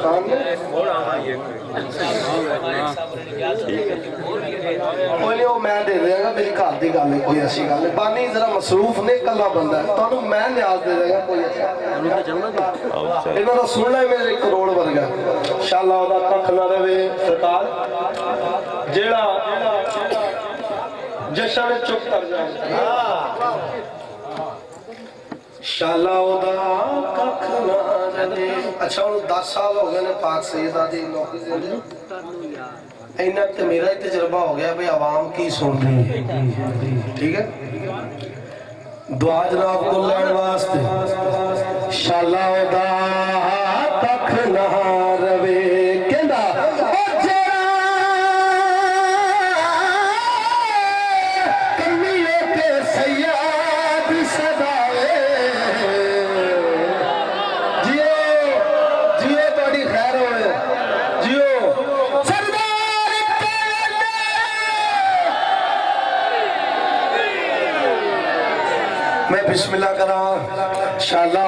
कोई नहीं, मैं दे देगा, मेरी घर की गल है, कोई ऐसी गल नहीं। बानी जरा मसरूफ ने, कला बंदा है, तो मैं न्याज दे देगा, कोई इन्हों का सुनना है मेरे करोड़ वर्गा। शाला कख ना रहे सरकार, जेड़ा जशन चुप कर जाए। शाला कख ना रहे। अच्छा हम 10 साल हो गए ने पाक सईदा दी नौकरी देंदे, इन्ना तो मेरा ही तजर्बा हो गया भाई आवाम की सुन रही है। ठीक है, दुआ जनाब को लैन वास्ते। शाला कख ना रवे कहंदा बिस्मिल्लाह करा। शाला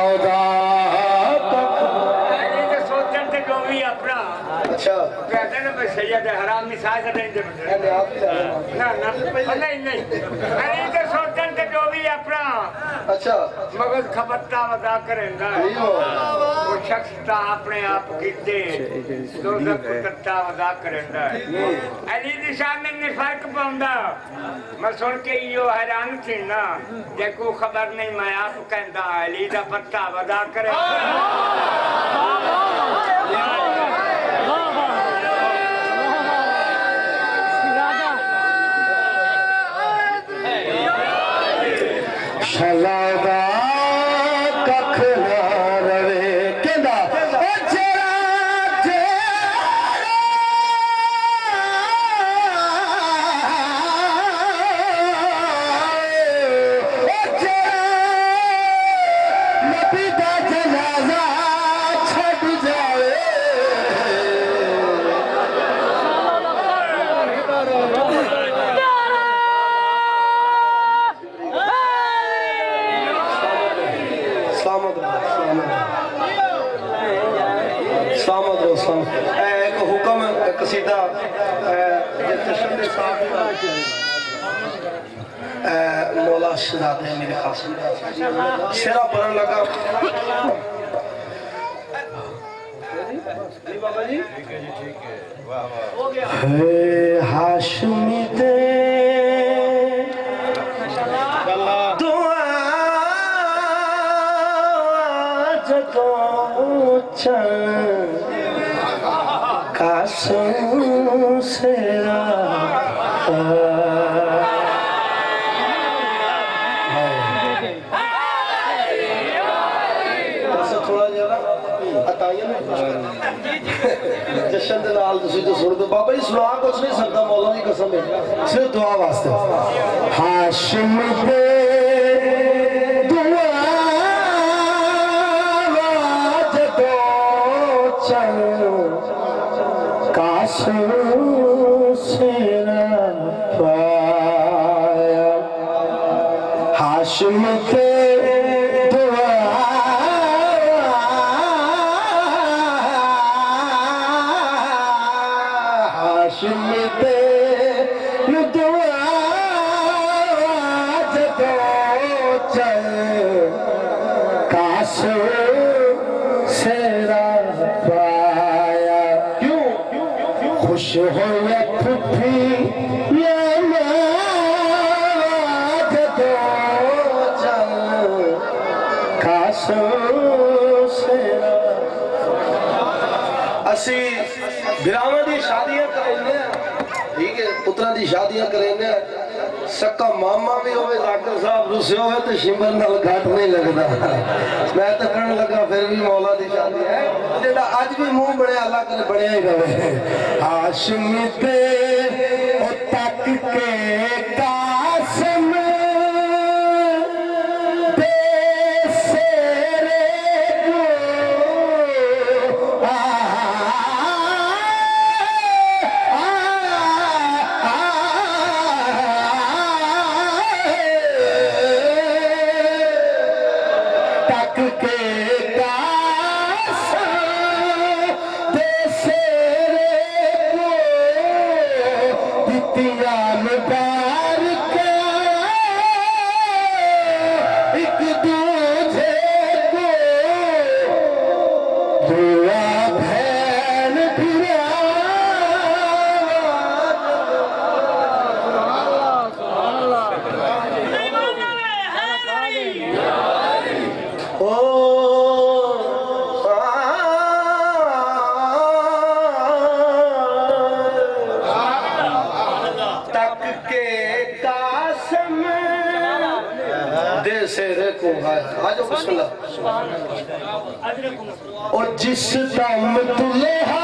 सोचन ते जो भी अपना अच्छा कहते ना मैं सैयद हराम मिसाल से देंगे ना ना नहीं नहीं अरे तो सोचन ते जो भी अपना अच्छा मगर खबरता वदा करेंदा वो शख्स ता अपने आप कीते दोजख करता वदा करेंदा अली दी शान ने फर्क पाउंदा। मैं सुन के यो हैरान थी ना, देखो खबर नहीं मैं आप कहंदा अली दा पत्ता वदा करे। शाला कख ना रवे कहंदा एक हुक्म कसीदा मौला शहजादे मेरे खास शेरा पढ़न लगा। हाशमी दे कासों सेरा थोड़ा जरा जशन दे नाल तुसी तो सुन दो बाबा जी, सुना कुछ नहीं सकता, मौला की कसम है, सिर्फ दुआ वास्ते। हाशिम दे हाशिम के दुआ हाशिम के दुआ जदो चल काश सेरा पाया। क्यों खुश हो या फुफी असी बिरावां दी शादियां करेंगे, ठीक है, पुत्रा दी शादियां करेंगे, सक्का मामा भी होवे डॉक्टर साहब रुसे होवे तो शिमर नाल घाट नहीं लगता। मैं तो कहने लगा फिर भी मौला दी शादी है, जेड़ा अज भी मुंह बने अल्लाह करे बने ही रहे। हाशिम ते ओ तक के कासम को है आज बिस्मिल्लाह और जिस दम दुल्हा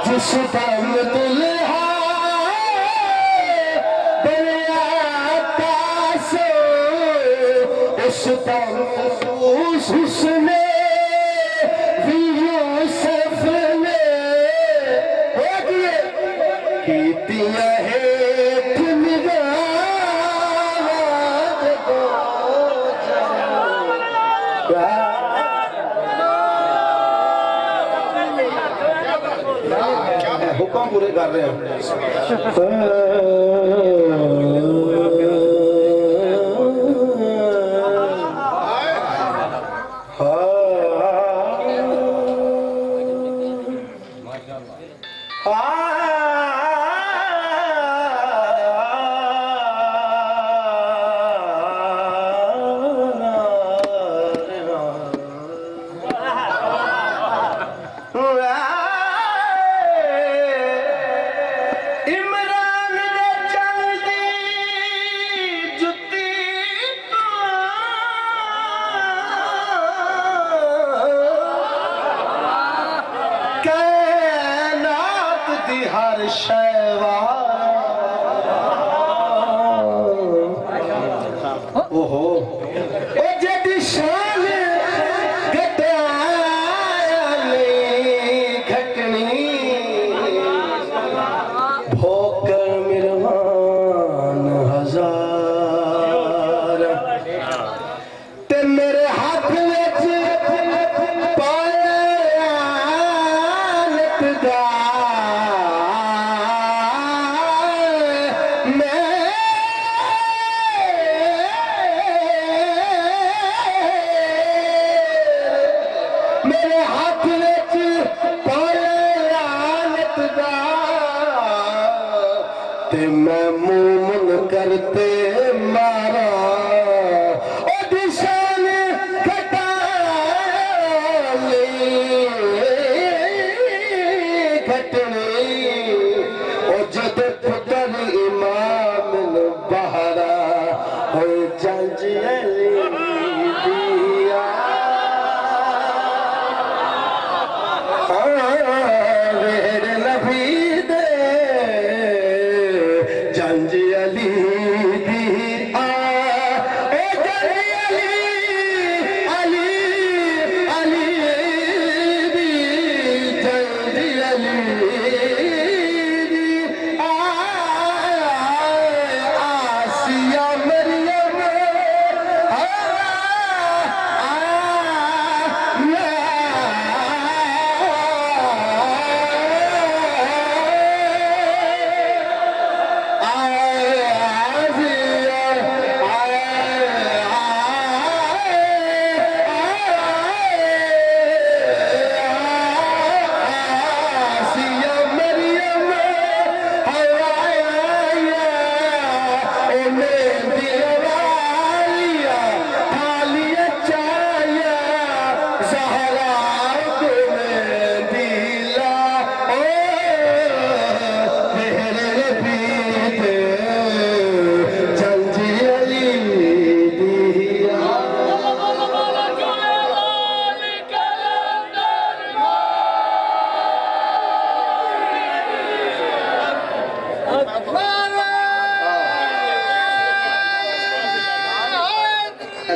जिस दम दुल्हा बनाता से उस दम उसने भी यूसुफ ने कीतियां है हुक्म पूरे कर रहे हैं हर शैवा ओहो ओ जदी शान घटाले घटनी भोकर मिरवान हजार ते मेरे हाथ विच पाया लटदा मेरे हाथ विच पाया लटदा ते मैं मुंह करते मारा ओ दिशान घटाले घटनी ओ जद पुत्र इमाम बहरा हो जंज अली दिया मेरे नबी दे जंज अली दी आ ओ जंज अली अली दी जंज अली दी आ आसिया मरियम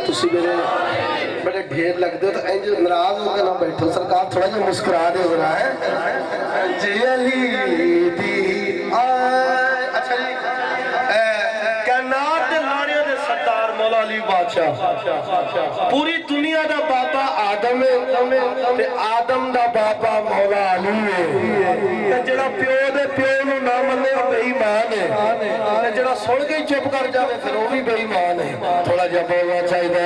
तुसी मेरे बड़े ढेर लगते हो तो इंज नाराज होकर ना बैठो सरकार थोड़ा जिहा मुस्कुरा दे जरा है जी अली दी अच्छा जी कायनात दे लाड़ियां दे सरदार मौला अली बादशाह पूरी दुनिया दा बाबा आदम है ते आदम दा बाबा मौला अली है ते जेड़ा प्यो दे प्यो नूं ना मन्ने ओ बेईमान बेईमान है जरा सुन के चुप कर जाए फिर वो भी बेईमान है थोड़ा जिहा बोलना चाहिए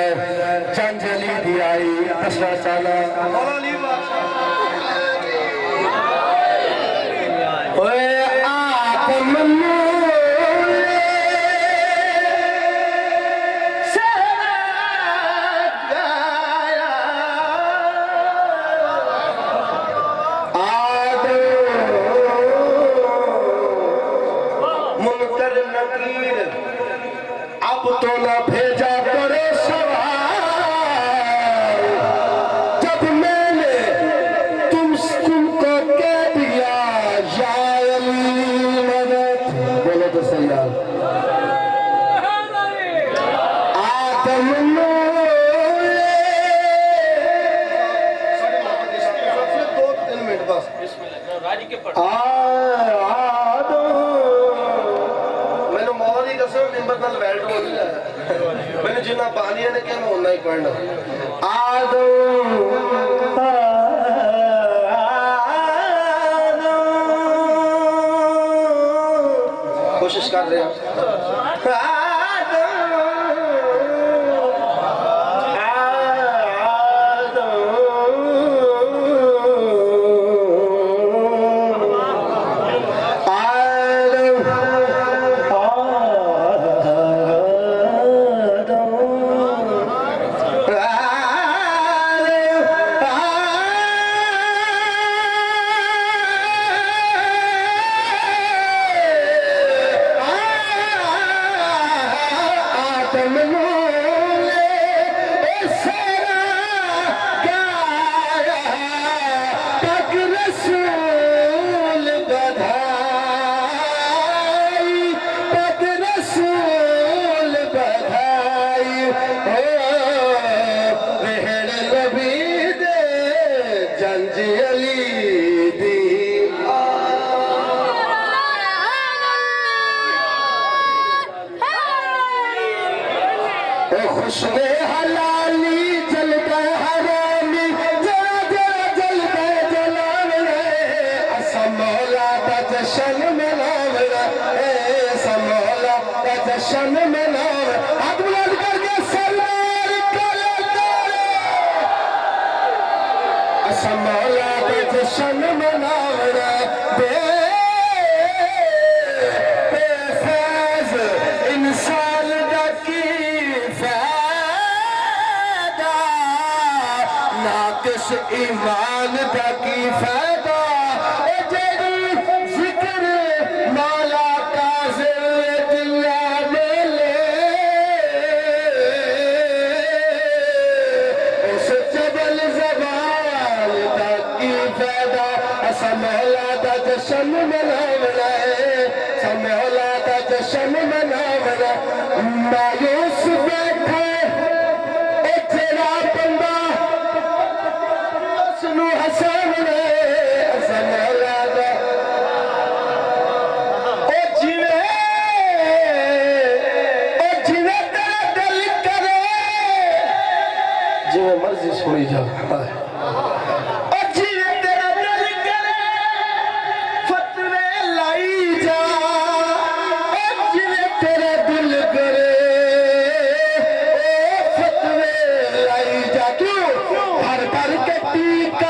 जंज अली दी आई दसना चाहना ओए आत्म अब तो ना भेजा करे सवाल जब मैंने तुमको कह दिया या अली मदद बोलो तो सही यार आदम दो तीन मिनट बस मैंने जिन्ना बानिया ने क्या मैं उन्ना ही पढ़ना कोशिश कर रहे हैं खुशने हलाली जल गए हरामी जरा जरा जल गए जलावड़े असमौला का जशन मनावड़े समौला का जशन मनावड़े हाथ बुलंद करके सरदार असमौला का जशन मनावड़े बेफैज इंसान नाकिस ईमान दा की फायदा जिक्र मौला का दिल्ला मेले उस जबल जबाल दा की फायदा असा मौला दा जशन मनावना है मौला दा जशन मनावना मायूस बैठे तेरा बंदा हसन ने असमौला दा ओ जिवे तेरा दिल करे जिवे मर्जी सुनी जा ओ जिवे तेरा दिल करे फतवे लाई जा ओ जिवे तेरा दिल करे ओ फतवे लाई जा क्यों हर के टीका